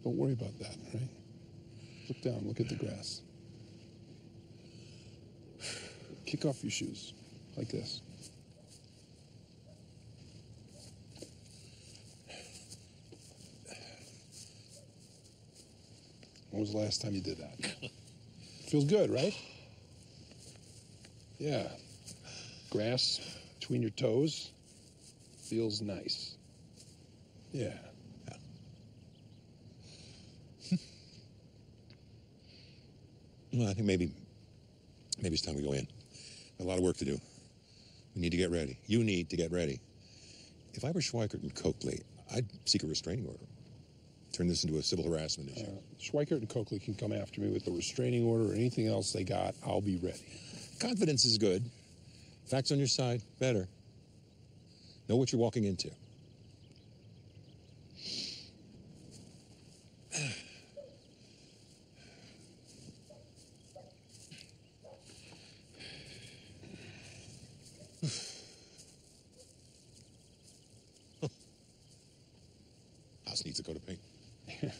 Don't worry about that, all right? Look down, look at the grass. Kick off your shoes, like this. When was the last time you did that? Feels good, right? Yeah. Grass between your toes feels nice. Yeah. Well, I think maybe it's time we go in. A lot of work to do. We need to get ready. You need to get ready. If I were Schweikert and Coakley, I'd seek a restraining order. Turn this into a civil harassment issue. Schweikert and Coakley can come after me with the restraining order or anything else they got. I'll be ready. Confidence is good. Facts on your side, better. Know what you're walking into. House needs a coat of paint. I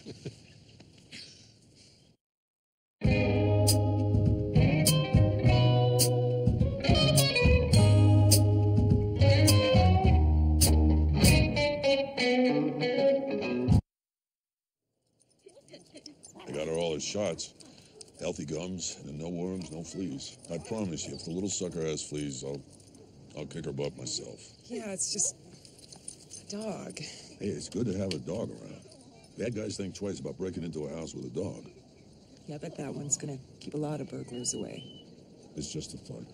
got her all her shots. Healthy gums and no worms, no fleas. I promise you, if the little sucker has fleas, I'll kick her butt myself. Yeah, it's just a dog. Hey, it's good to have a dog around. Bad guys think twice about breaking into a house with a dog. Yeah, I bet that one's gonna keep a lot of burglars away. It's just a fun.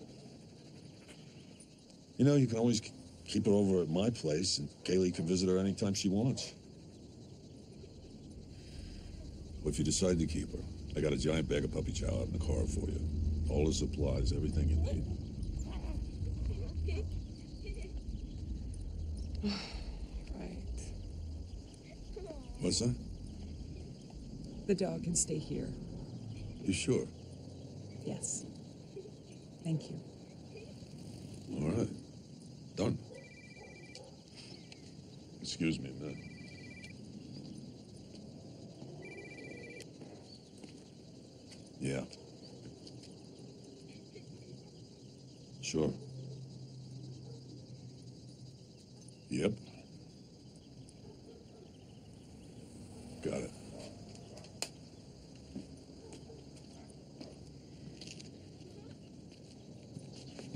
You know, you can always keep her over at my place, and Kaylee can visit her anytime she wants. But if you decide to keep her, I got a giant bag of puppy chow out in the car for you. All the supplies, everything you need. Right. What's that? The dog can stay here. You sure? Yes. Thank you. All right. Done. Excuse me a minute. Yeah. Sure. Yep. Got it.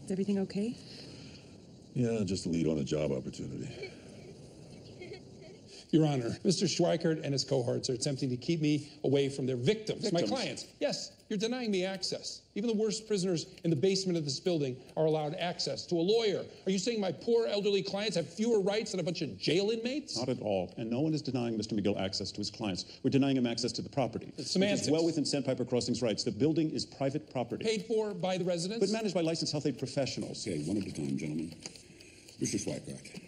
Is everything okay? Yeah, just a lead on a job opportunity. Your Honor, Mr. Schweikert and his cohorts are attempting to keep me away from their victims, my Victims? clients. Yes, you're denying me access. Even the worst prisoners in the basement of this building are allowed access to a lawyer. Are you saying my poor elderly clients have fewer rights than a bunch of jail inmates? Not at all. And no one is denying Mr. McGill access to his clients. We're denying him access to the property. It's semantics. Which is well within Sandpiper Crossing's rights. The building is private property. Paid for by the residents? But managed by licensed health aid professionals. Okay, one at a time, gentlemen. Mr. Schweikert,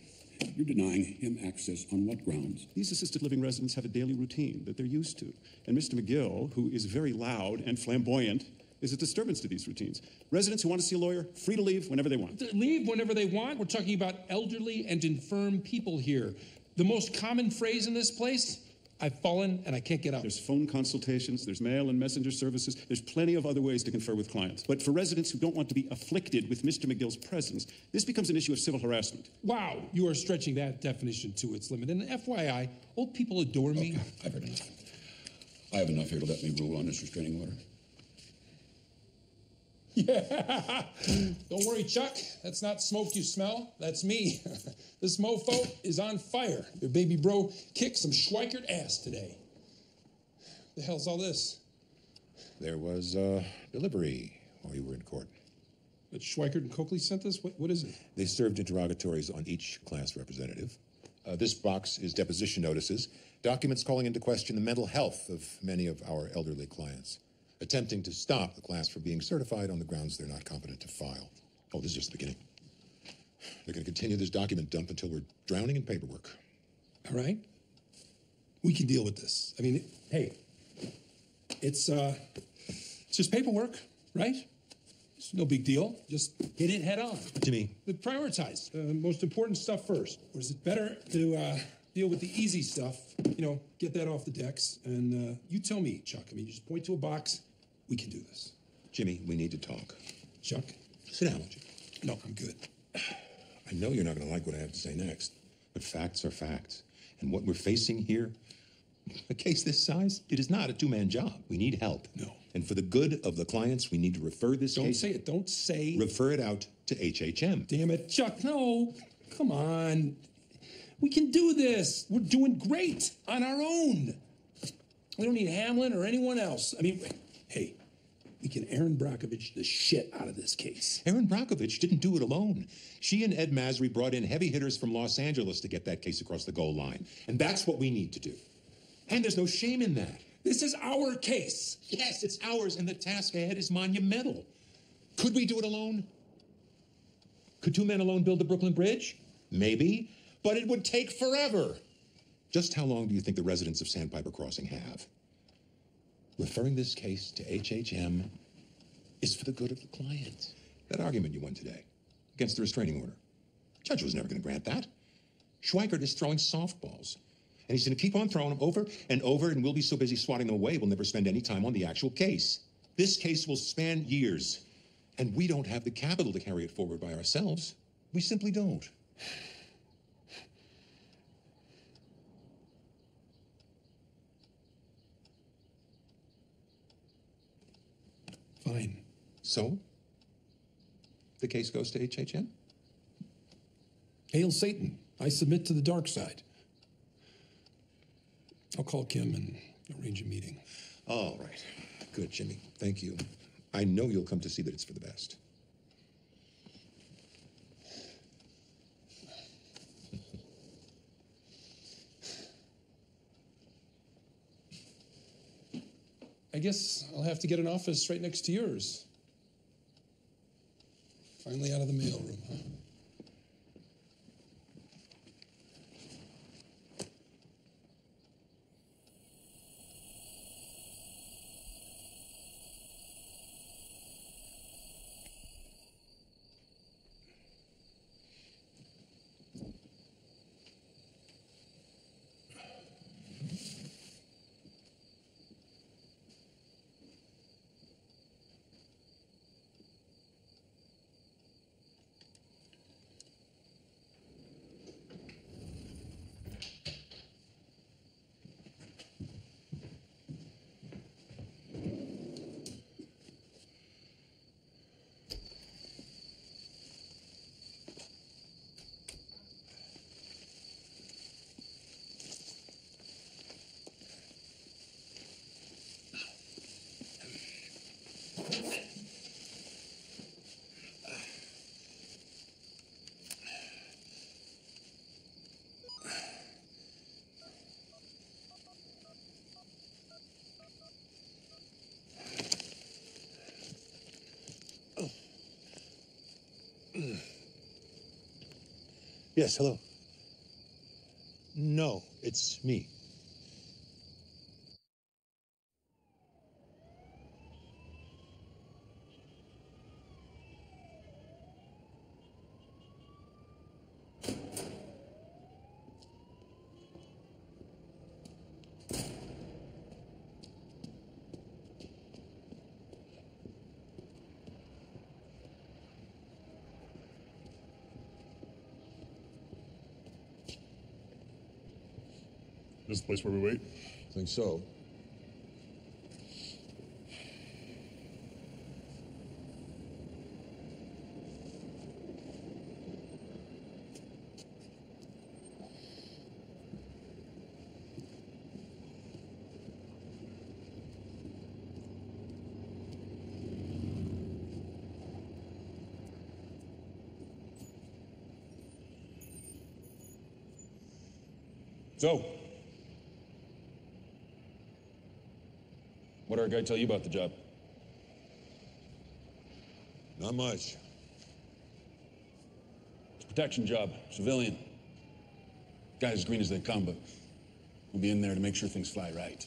you're denying him access on what grounds? These assisted living residents have a daily routine that they're used to. And Mr. McGill, who is very loud and flamboyant, is a disturbance to these routines. Residents who want to see a lawyer, free to leave whenever they want. Leave whenever they want? We're talking about elderly and infirm people here. The most common phrase in this place, I've fallen and I can't get up. There's phone consultations, there's mail and messenger services, there's plenty of other ways to confer with clients. But for residents who don't want to be afflicted with Mr. McGill's presence, this becomes an issue of civil harassment. Wow, you are stretching that definition to its limit. And FYI, old people adore me. Okay, I've heard enough. I have enough here to let me rule on this restraining order. Yeah. Don't worry, Chuck. That's not smoke you smell. That's me. This mofo is on fire. Your baby bro kicked some Schweikert ass today. The hell's all this? There was a delivery while you were in court. But Schweikert and Coakley sent this? What is it? They served interrogatories on each class representative. This box is deposition notices, documents calling into question the mental health of many of our elderly clients, attempting to stop the class from being certified on the grounds they're not competent to file. Oh, this is just the beginning. They're going to continue this document dump until we're drowning in paperwork. All right. We can deal with this. I mean, hey, it's just paperwork, right? It's no big deal. Just hit it head on. What do you mean? Prioritize the most important stuff first. Or is it better to deal with the easy stuff. You know, get that off the decks. And you tell me, Chuck. I mean, you just point to a box. We can do this. Jimmy, we need to talk. Chuck? Sit down, won't you? No, I'm good. I know you're not going to like what I have to say next, but facts are facts. And what we're facing here, a case this size, it is not a two-man job. We need help. No. And for the good of the clients, we need to refer this Don't case... say it. Don't say... Refer it out to HHM. Damn it, Chuck. No. Come on. We can do this. We're doing great on our own. We don't need Hamlin or anyone else. I mean, hey, we can Aaron Brockovich the shit out of this case. Aaron Brockovich didn't do it alone. She and Ed Masry brought in heavy hitters from Los Angeles to get that case across the goal line. And that's what we need to do. And there's no shame in that. This is our case. Yes, it's ours, and the task ahead is monumental. Could we do it alone? Could two men alone build the Brooklyn Bridge? Maybe, but it would take forever. Just how long do you think the residents of Sandpiper Crossing have? Referring this case to HHM is for the good of the client. That argument you won today against the restraining order, the judge was never going to grant that. Schweikert is throwing softballs. And he's going to keep on throwing them over and over, and we'll be so busy swatting them away, we'll never spend any time on the actual case. This case will span years, and we don't have the capital to carry it forward by ourselves. We simply don't. Fine. So? The case goes to HHM? Hail Satan. I submit to the dark side. I'll call Kim and arrange a meeting. All right. Good, Jimmy. Thank you. I know you'll come to see that it's for the best. I guess I'll have to get an office right next to yours. Finally out of the mailroom, huh? Yes, hello. No, it's me. This is the place where we wait? I think so. So, what did our guy tell you about the job? Not much. It's a protection job, civilian. Guys as green as they come, but we'll be in there to make sure things fly right.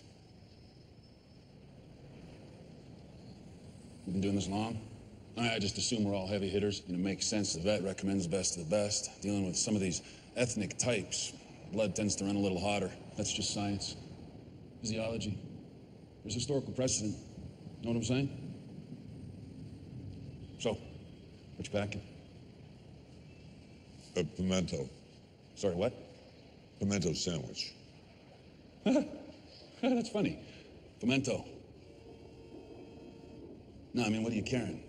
We've been doing this long? I just assume we're all heavy hitters, and it makes sense the vet recommends the best of the best. Dealing with some of these ethnic types, blood tends to run a little hotter. That's just science. Physiology. There's historical precedent. Know what I'm saying? So, what you packing? A pimento. Sorry, what? Pimento sandwich. That's funny. Pimento. No, I mean, what are you carrying?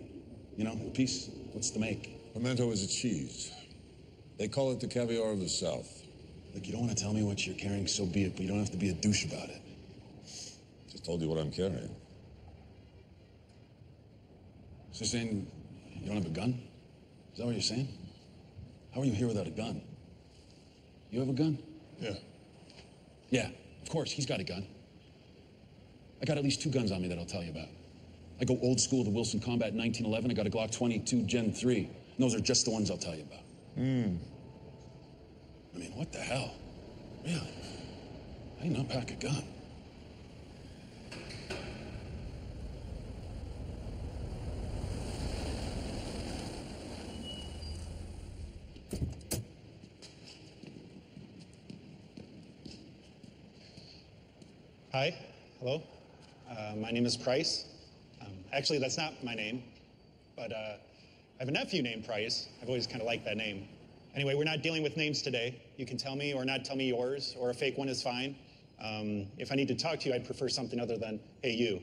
You know, a piece? What's the make? Pimento is a cheese. They call it the caviar of the South. Look, you don't want to tell me what you're carrying, so be it, but you don't have to be a douche about it. Just told you what I'm carrying. So you're saying you don't have a gun? Is that what you're saying? How are you here without a gun? You have a gun? Yeah. Yeah, of course, he's got a gun. I got at least 2 guns on me that I'll tell you about. I go old school to Wilson Combat 1911. I got a Glock 22 Gen 3. And those are just the ones I'll tell you about. I mean, what the hell? Really? How do you not pack a gun? Hi, hello. My name is Price. Actually, that's not my name, but I have a nephew named Price. I've always kind of liked that name. Anyway, we're not dealing with names today. You can tell me or not tell me yours, or a fake one is fine. If I need to talk to you, I'd prefer something other than, hey, you.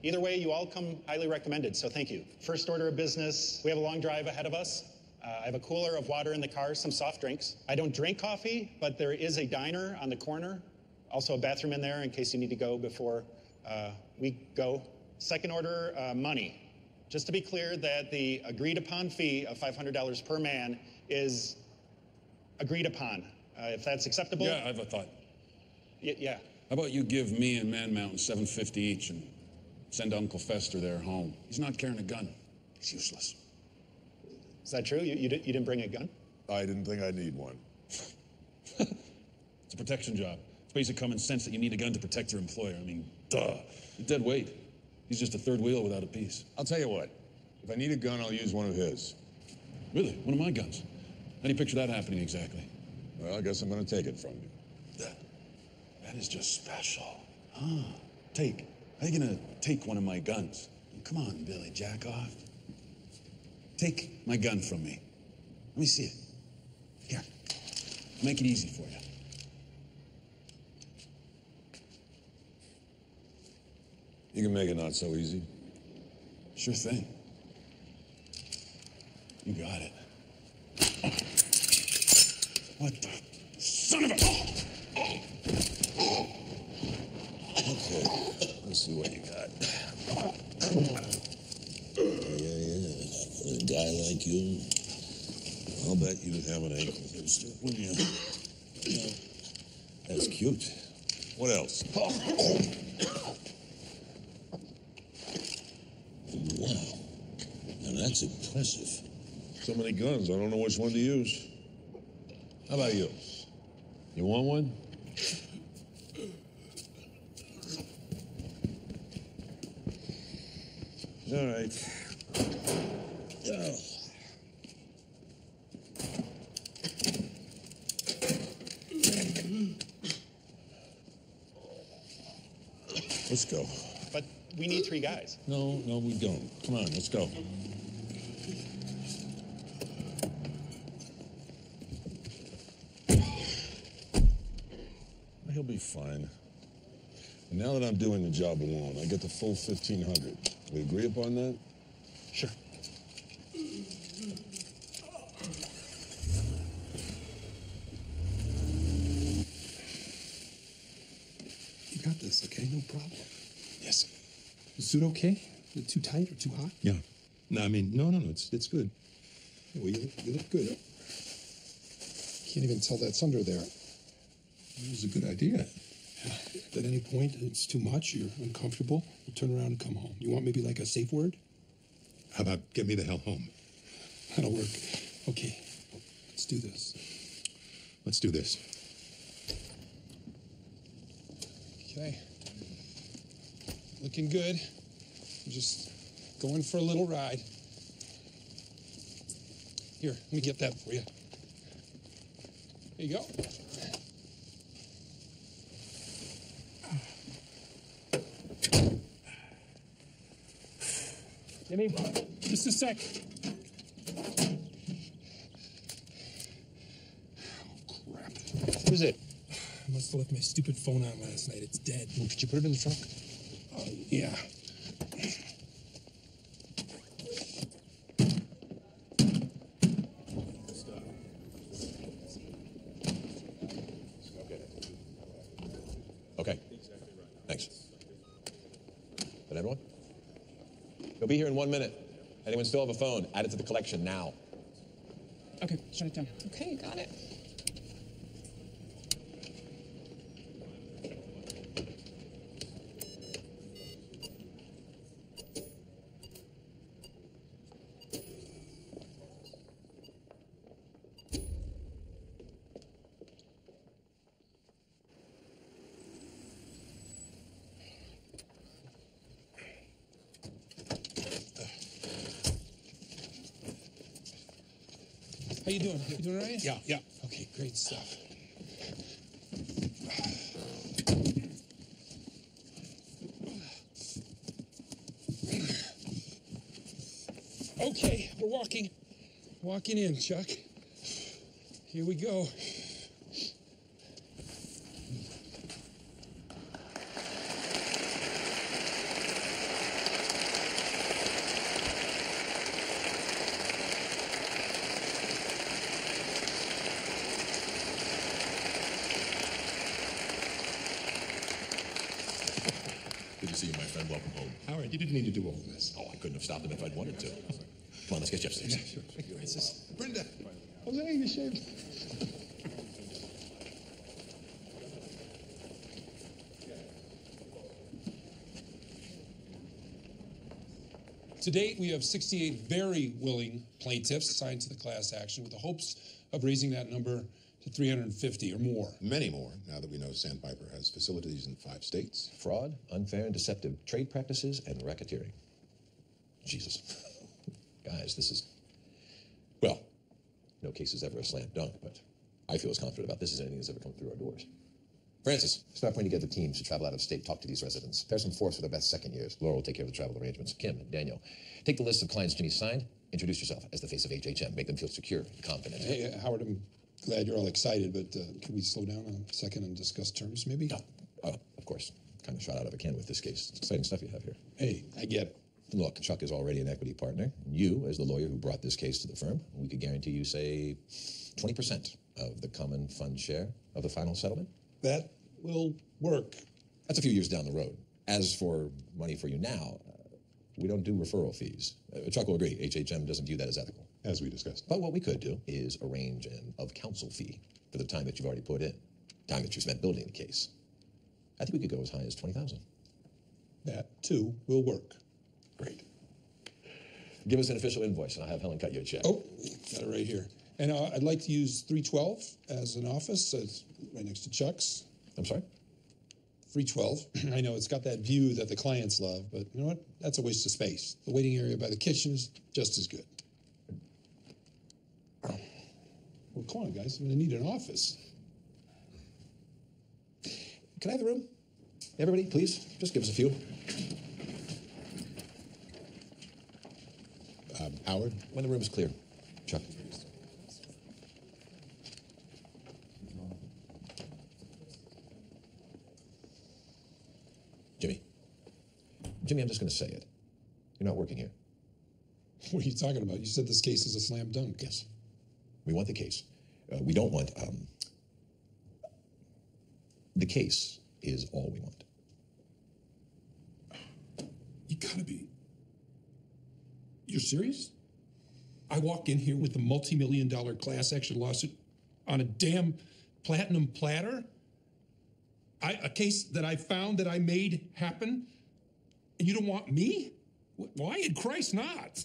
Either way, you all come highly recommended, so thank you. First order of business, we have a long drive ahead of us. I have a cooler of water in the car, some soft drinks. I don't drink coffee, but there is a diner on the corner. Also a bathroom in there in case you need to go before we go. Second order, money. Just to be clear that the agreed upon fee of $500 per man is agreed upon. If that's acceptable. Yeah, I have a thought. Yeah. How about you give me and Man Mountain $750 each and send Uncle Fester there home? He's not carrying a gun. He's useless. Is that true? You didn't bring a gun? I didn't think I'd need one. It's a protection job. It's basic common sense that you need a gun to protect your employer. I mean, duh. You're dead weight. He's just a third wheel without a piece. I'll tell you what. If I need a gun, I'll use one of his. Really? One of my guns? How do you picture that happening exactly? Well, I guess I'm going to take it from you. That is just special. Huh. Take. How are you going to take one of my guns? Come on, Billy, jack off. Take my gun from me. Let me see it. Here. Make it easy for you. You can make it not so easy. Sure thing. You got it. What the son of a... Okay, let's see what you got. Yeah. A guy like you, I'll bet you have an ankle holster, wouldn't you? Yeah. That's cute. What else? Wow. Now that's impressive. So many guns, I don't know which one to use. How about you? You want one? All right. Oh. Let's go. But we need 3 guys. No, we don't. Come on, let's go. He'll be fine. And now that I'm doing the job alone, I get the full 1,500. We agree upon that? Sure. You got this, okay? No problem. Yes. Is the suit okay? Is it too tight or too hot? Yeah. No, I mean, no, it's good. Yeah, well, you look good. Can't even tell that's under there. It was a good idea. If at any point it's too much, you're uncomfortable, you turn around and come home. You want maybe like a safe word? How about get me the hell home? That'll work. Okay, let's do this. Let's do this. Okay. Looking good. I'm just going for a little ride. Here, let me get that for you. There you go. Jimmy, just a sec. Oh, crap. What is it? I must have left my stupid phone on last night. It's dead. Well, could you put it in the trunk? Yeah. Okay. Thanks. But everyone? He'll be here in 1 minute. Anyone still have a phone? Add it to the collection now. Okay, shut it down. Okay, you got it. How you doing? You doing all right? Yeah, yeah. Okay, great stuff. Okay, we're walking in, Chuck. Here we go. Good to see you, my friend. Welcome home. Howard, you didn't need to do all this. Oh, I couldn't have stopped him if I'd wanted to. Come on, let's get you upstairs. Sure. Thank you, Francis. Brenda. Jose, you shaved. To date, we have 68 very willing plaintiffs assigned to the class action with the hopes of raising that number to 350 or more. Many more, now that we know Sandpiper has facilities in 5 states. Fraud, unfair and deceptive trade practices, and racketeering. Jesus. Guys, this is... Well, no case is ever a slam dunk, but I feel as confident about this as anything that's ever come through our doors. Francis, start putting together teams to travel out of state, talk to these residents. Pair some force for their best second years. Laura will take care of the travel arrangements. Kim, Daniel, take the list of clients Jimmy signed. Introduce yourself as the face of HHM. Make them feel secure and confident. Hey, Howard, I'm glad you're all excited, but can we slow down a second and discuss terms, maybe? Oh, of course. Kind of shot out of a cannon with this case. It's exciting stuff you have here. Hey, I get it. Look, Chuck is already an equity partner. You, as the lawyer who brought this case to the firm, we could guarantee you, say, 20% of the common fund share of the final settlement. That will work. That's a few years down the road. As for money for you now, we don't do referral fees. Chuck will agree, HHM doesn't view that as ethical. As we discussed. But what we could do is arrange an of-counsel fee for the time that you've already put in, time that you spent building the case. I think we could go as high as $20,000. That, too, will work. Great. Give us an official invoice, and I'll have Helen cut you a check. Oh, got it right here. And I'd like to use 312 as an office, it's right next to Chuck's. I'm sorry? 312. I know it's got that view that the clients love, but you know what? That's a waste of space. The waiting area by the kitchen is just as good. Well, come on, guys. I'm going to need an office. Can I have the room? Everybody, please, just give us a few. Howard? When the room is clear. Chuck. Jimmy, I'm just going to say it. You're not working here. What are you talking about? You said this case is a slam dunk. Yes. We want the case. We don't want... the case is all we want. You gotta be... You're serious? I walk in here with the multi-million-dollar class action lawsuit on a damn platinum platter? A case that I found that I made happen? And you don't want me? Why in Christ not?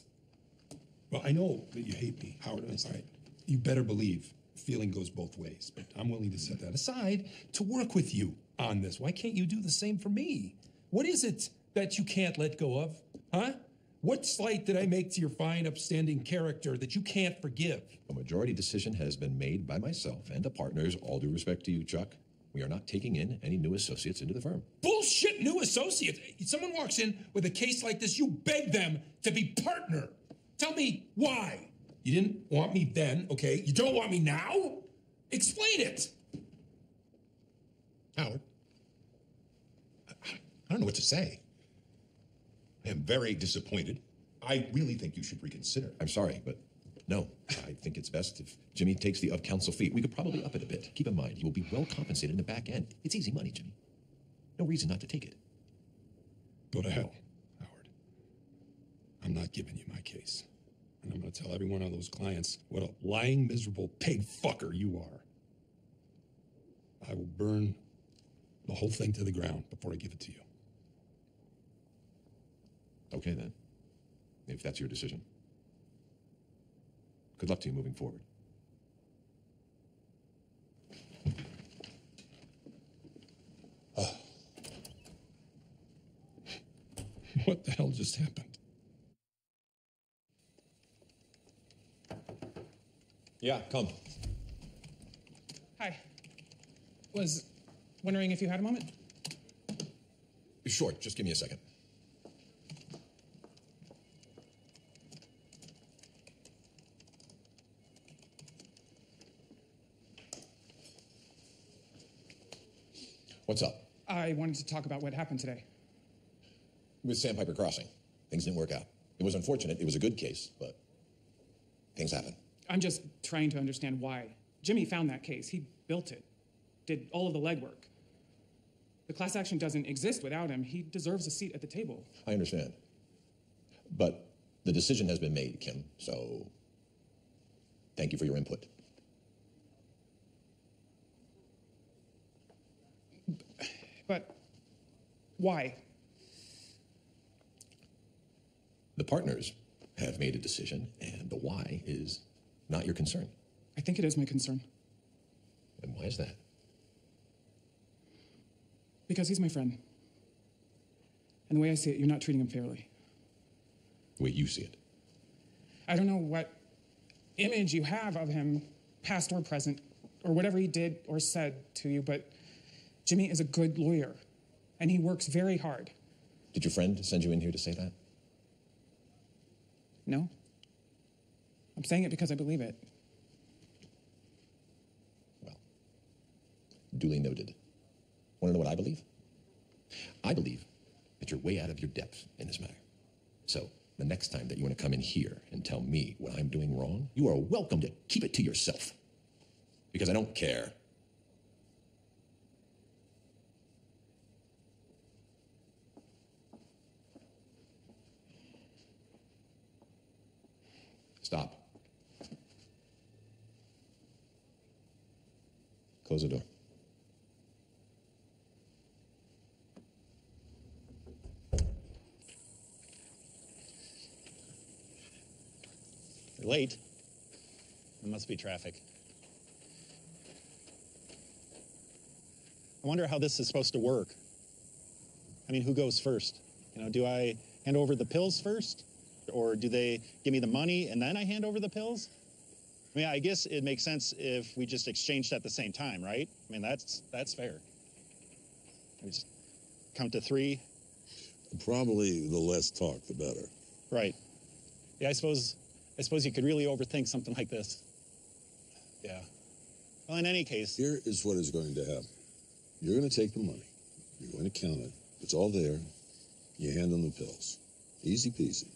Well, I know that you hate me, Howard. It's all right. You better believe feeling goes both ways, but I'm willing to set that aside to work with you on this. Why can't you do the same for me? What is it that you can't let go of? Huh? What slight did I make to your fine, upstanding character that you can't forgive? A majority decision has been made by myself and the partners. All due respect to you, Chuck. We are not taking in any new associates into the firm. Bullshit, new associates. Someone walks in with a case like this, you beg them to be partner. Tell me why. You didn't want me then, okay? You don't want me now? Explain it. Howard, I don't know what to say. I am very disappointed. I really think you should reconsider. I'm sorry, but no. I think it's best if Jimmy takes the of-counsel fee. We could probably up it a bit. Keep in mind, he will be well compensated in the back end. It's easy money, Jimmy. No reason not to take it. Go to hell, Howard. I'm not giving you my case. And I'm going to tell every one of those clients what a lying, miserable pig fucker you are. I will burn the whole thing to the ground before I give it to you. Okay, then. If that's your decision. Good luck to you moving forward. What the hell just happened? Yeah, come. Hi. Was wondering if you had a moment? Sure, just give me a second. What's up? I wanted to talk about what happened today. With Sandpiper Crossing, things didn't work out. It was unfortunate. It was a good case, but things happen. I'm just trying to understand why. Jimmy found that case. He built it, did all of the legwork. The class action doesn't exist without him. He deserves a seat at the table. I understand. But the decision has been made, Kim, so thank you for your input. But why? The partners have made a decision, and the why is not your concern. I think it is my concern. And why is that? Because he's my friend. And the way I see it, you're not treating him fairly. The way you see it. I don't know what image you have of him, past or present, or whatever he did or said to you, but Jimmy is a good lawyer, and he works very hard. Did your friend send you in here to say that? No. I'm saying it because I believe it. Well, duly noted. Want to know what I believe? I believe that you're way out of your depth in this matter. So, the next time that you want to come in here and tell me what I'm doing wrong, you are welcome to keep it to yourself. Because I don't care. Stop. Close the door. You're late. It must be traffic. I wonder how this is supposed to work. I mean, who goes first? You know, do I hand over the pills first? Or do they give me the money and then I hand over the pills? I mean, I guess it makes sense if we just exchanged at the same time, right? I mean, that's fair. We just count to 3. Probably the less talk, the better. Right. Yeah, I suppose you could really overthink something like this. Yeah. Well, in any case... Here is what is going to happen. You're going to take the money. You're going to count it. It's all there. You hand them the pills. Easy peasy.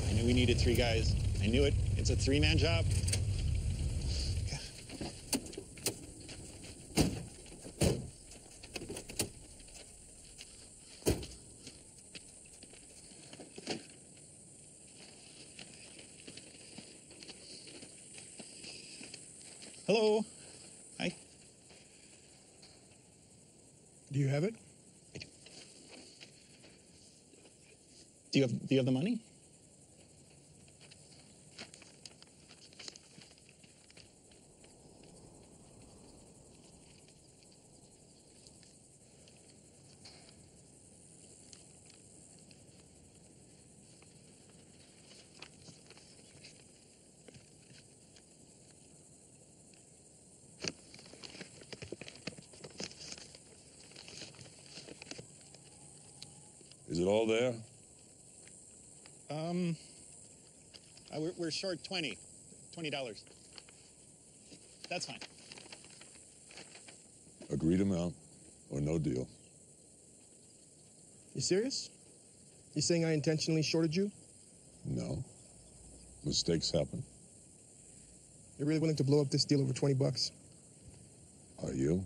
I knew we needed 3 guys. I knew it. It's a 3-man job. Hello. Hi. Do you have it? I do. Do you have the money? Is it all there? We're short $20. That's fine. Agreed amount or no deal. You serious? You saying I intentionally shorted you? No. Mistakes happen. You're really willing to blow up this deal over 20 bucks? Are you?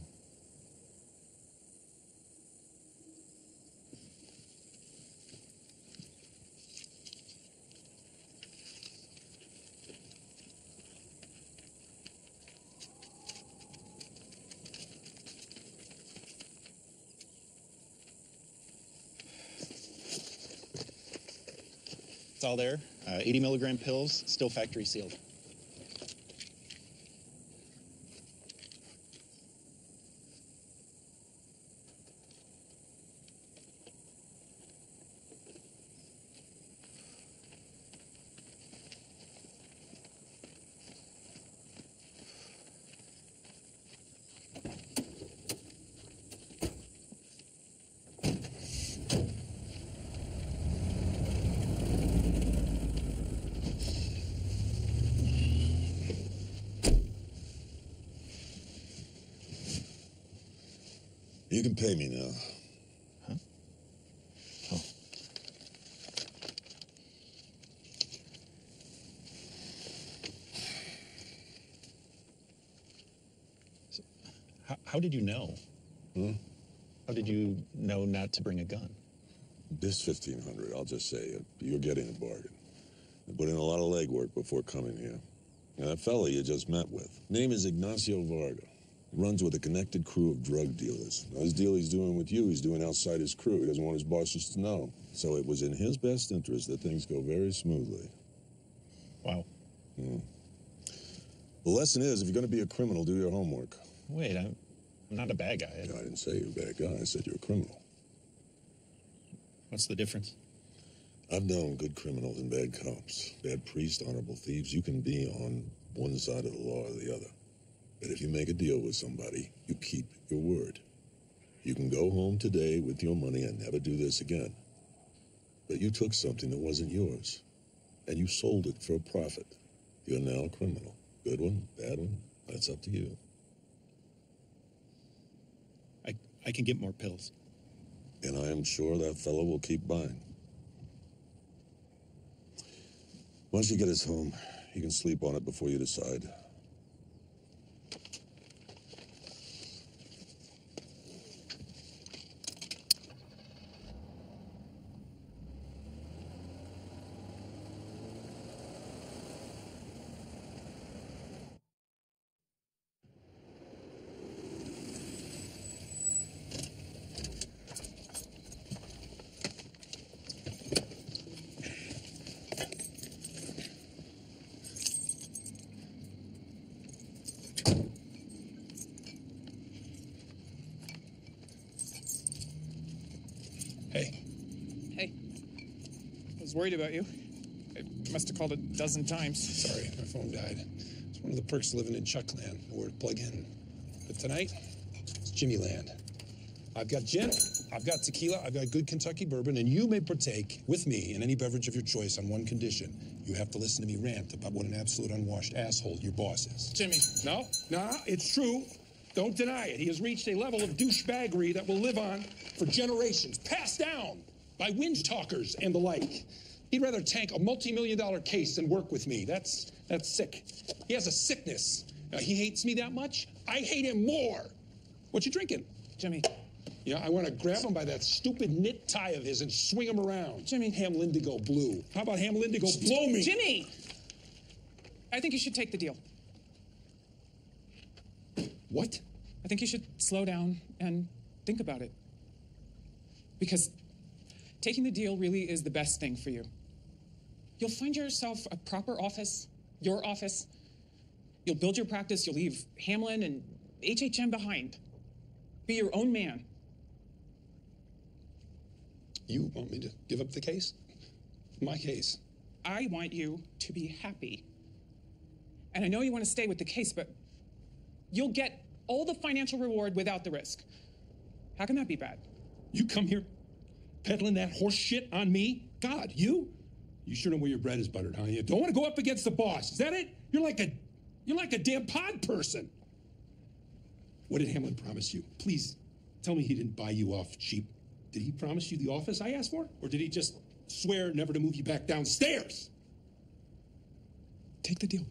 It's all there. 80 milligram pills, still factory sealed. You can pay me now. Huh? Oh. So, how did you know? How did you know not to bring a gun? This 1,500, I'll just say, you're getting a bargain. I put in a lot of legwork before coming here. Now, that fella you just met with, name is Ignacio Varga. He runs with a connected crew of drug dealers. Now, his deal he's doing with you, he's doing outside his crew. He doesn't want his bosses to know. So it was in his best interest that things go very smoothly. Wow. The lesson is, if you're going to be a criminal, do your homework. Wait, I'm not a bad guy. No, I didn't say you're a bad guy. I said you're a criminal. What's the difference? I've known good criminals and bad cops, bad priests, honorable thieves. You can be on one side of the law or the other. But if you make a deal with somebody, you keep your word. You can go home today with your money and never do this again. But you took something that wasn't yours, and you sold it for a profit. You're now a criminal. Good one, bad one, that's up to you. I can get more pills. And I am sure that fellow will keep buying. Once you get us home, you can sleep on it before you decide. Hey. Hey. I was worried about you. I must have called a dozen times. Sorry, my phone died. It's one of the perks of living in Chuckland, where to plug in. But tonight, it's Jimmy Land. I've got gin, I've got tequila, I've got good Kentucky bourbon, and you may partake with me in any beverage of your choice on one condition. You have to listen to me rant about what an absolute unwashed asshole your boss is. Jimmy. No, it's true. Don't deny it. He has reached a level of douchebaggery that will live on for generations, passed down by whinge talkers and the like. He'd rather tank a multi-million-dollar case than work with me. That's sick. He has a sickness. He hates me that much. I hate him more. What you drinking? Jimmy. You know, I want to grab him by that stupid knit tie of his and swing him around. Jimmy. Ham Lindigo Blue. How about Ham Lindigo Blow Me? Jimmy! I think you should take the deal. What? I think you should slow down and think about it. Because taking the deal really is the best thing for you. You'll find yourself a proper office, your office. You'll build your practice. You'll leave Hamlin and HHM behind. Be your own man. You want me to give up the case? My case. I want you to be happy. And I know you want to stay with the case, but you'll get all the financial reward without the risk. How can that be bad? You come here peddling that horse shit on me? God, you? You sure know where your bread is buttered, huh? You don't want to go up against the boss. Is that it? You're like a damn pod person. What did Hamlin promise you? Please, tell me he didn't buy you off cheap. Did he promise you the office I asked for? Or did he just swear never to move you back downstairs? Take the deal.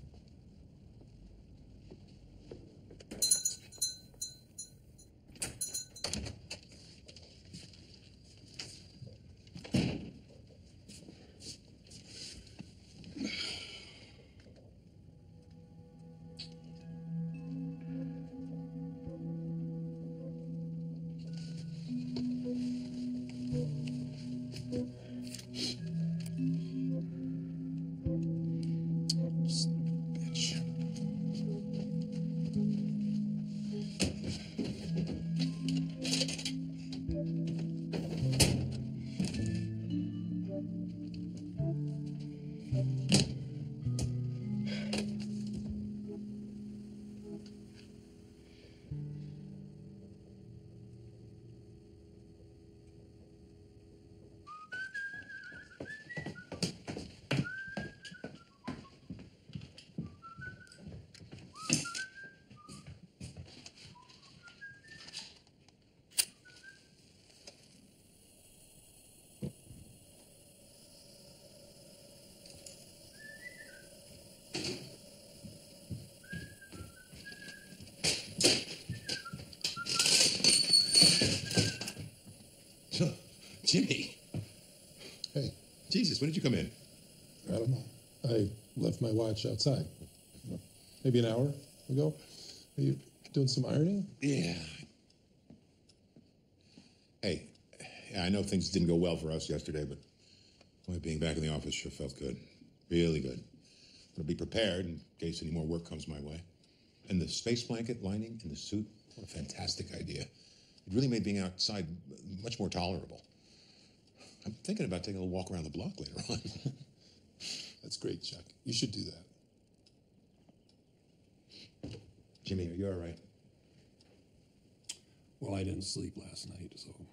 Jimmy. Hey. Jesus, when did you come in? I don't know. I left my watch outside. Maybe an hour ago. Are you doing some ironing? Yeah. Hey, I know things didn't go well for us yesterday, but boy, being back in the office sure felt good. Really good. I'll be prepared in case any more work comes my way. And the space blanket lining in the suit, what a fantastic idea. It really made being outside much more tolerable. I'm thinking about taking a little walk around the block later on. That's great, Chuck. You should do that. Jimmy, are you all right? Well, I didn't sleep last night, so I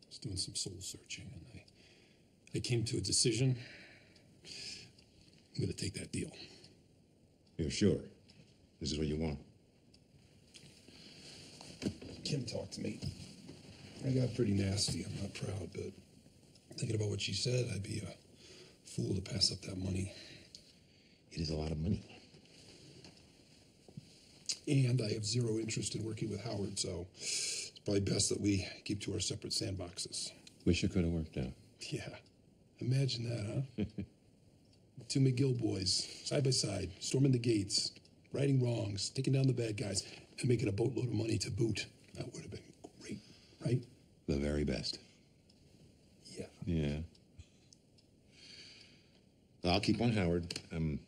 was doing some soul searching, and I came to a decision. I'm going to take that deal. You're sure? This is what you want? Kim talked to me. I got pretty nasty. I'm not proud, but thinking about what she said, I'd be a fool to pass up that money. It is a lot of money. And I have zero interest in working with Howard, so it's probably best that we keep to our separate sandboxes. Wish it could have worked out. Yeah. Imagine that, huh? Two McGill boys, side by side, storming the gates, righting wrongs, taking down the bad guys, and making a boatload of money to boot. That would have been great, right? The very best. Yeah. Yeah. Well, I'll keep on Howard. We'll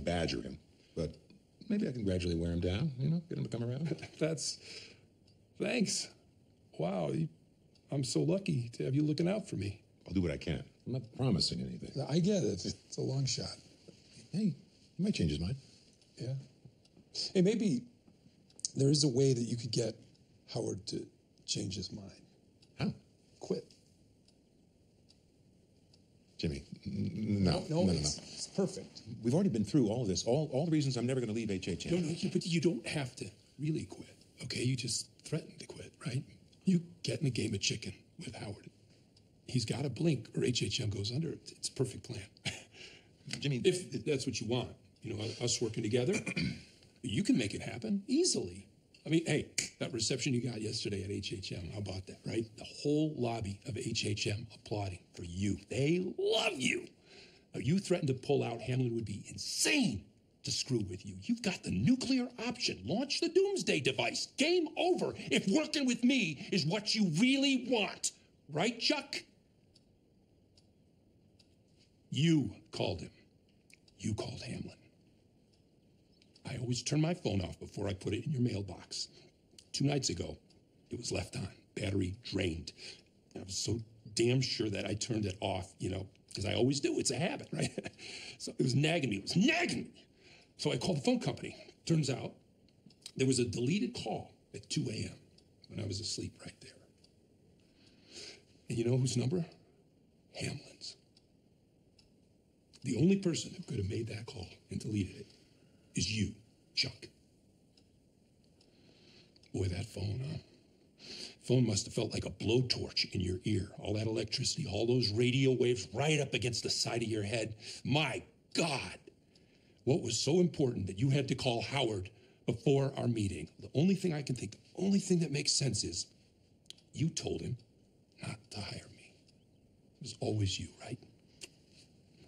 badger him, but maybe I can gradually wear him down, get him to come around. Thanks. Wow, I'm so lucky to have you looking out for me. I'll do what I can. I'm not promising anything. I get it. It's a long shot. Hey, he might change his mind. Yeah. Hey, maybe there is a way that you could get Howard to change his mind. How? Quit. Jimmy, no. It's perfect. We've already been through all of this, all the reasons I'm never going to leave HHM. No, but you don't have to really quit, okay? You just threaten to quit, right? You get in a game of chicken with Howard. He's got to blink or HHM goes under. It's a perfect plan. Jimmy, if that's what you want, us working together, you can make it happen easily. I mean, hey, that reception you got yesterday at HHM, how about that, right? The whole lobby of HHM applauding for you. They love you. Now, you threatened to pull out, Hamlin would be insane to screw with you. You've got the nuclear option. Launch the doomsday device. Game over if working with me is what you really want. Right, Chuck? You called him. You called Hamlin. I always turn my phone off before I put it in your mailbox. 2 nights ago, it was left on, battery drained. I was so damn sure that I turned it off, because I always do. It's a habit, right? So it was nagging me. So I called the phone company. Turns out there was a deleted call at 2 a.m. when I was asleep right there. And you know whose number? Hamlin's. The only person who could have made that call and deleted it is you, Chuck. Boy, that phone, huh? Phone must have felt like a blowtorch in your ear. All that electricity, all those radio waves right up against the side of your head. My God. What was so important that you had to call Howard before our meeting? The only thing I can think, the only thing that makes sense is you told him not to hire me. It was always you, right?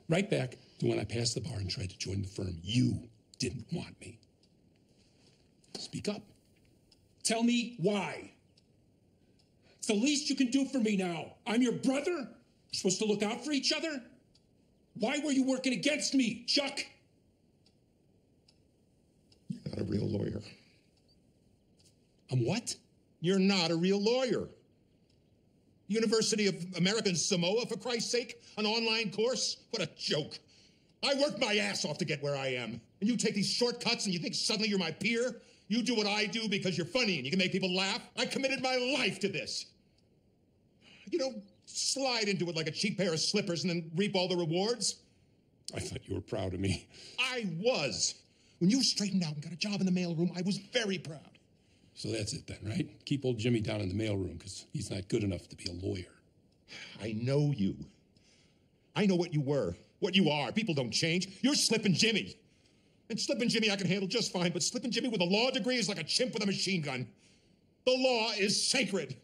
Right back to when I passed the bar and tried to join the firm. You didn't want me. Speak up. Tell me why. It's the least you can do for me now. I'm your brother. We're supposed to look out for each other. Why were you working against me, Chuck? You're not a real lawyer. I'm what? You're not a real lawyer. University of American Samoa, for Christ's sake? An online course? What a joke. I worked my ass off to get where I am. And you take these shortcuts and you think suddenly you're my peer? You do what I do because you're funny and you can make people laugh? I committed my life to this. You don't slide into it like a cheap pair of slippers and then reap all the rewards. I thought you were proud of me. I was. When you straightened out and got a job in the mailroom, I was very proud. So that's it then, right? Keep old Jimmy down in the mailroom because he's not good enough to be a lawyer. I know you. I know what you were, what you are. People don't change. You're Slippin' Jimmy. And Slippin' Jimmy I can handle just fine, but Slippin' Jimmy with a law degree is like a chimp with a machine gun. The law is sacred.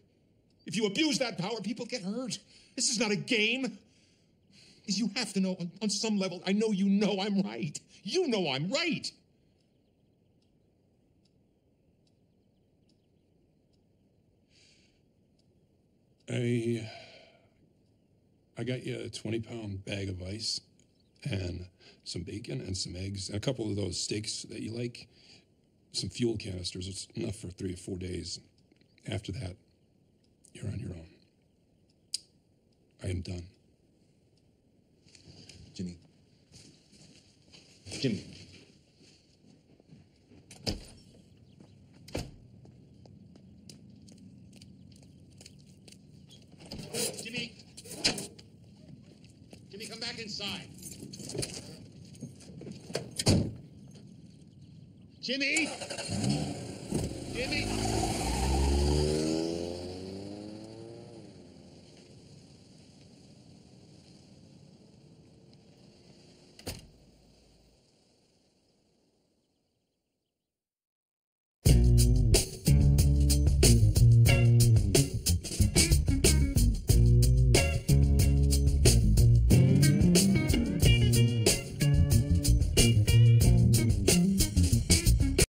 If you abuse that power, people get hurt. This is not a game. Because you have to know, on some level, I know you know I'm right. You know I'm right. I got you a 20-pound bag of ice and some bacon and some eggs and a couple of those steaks that you like, some fuel canisters. It's enough for 3 or 4 days. After that, you're on your own. I am done. Jimmy. Jimmy. Jimmy. Jimmy, come back inside. Jimmy. Jimmy.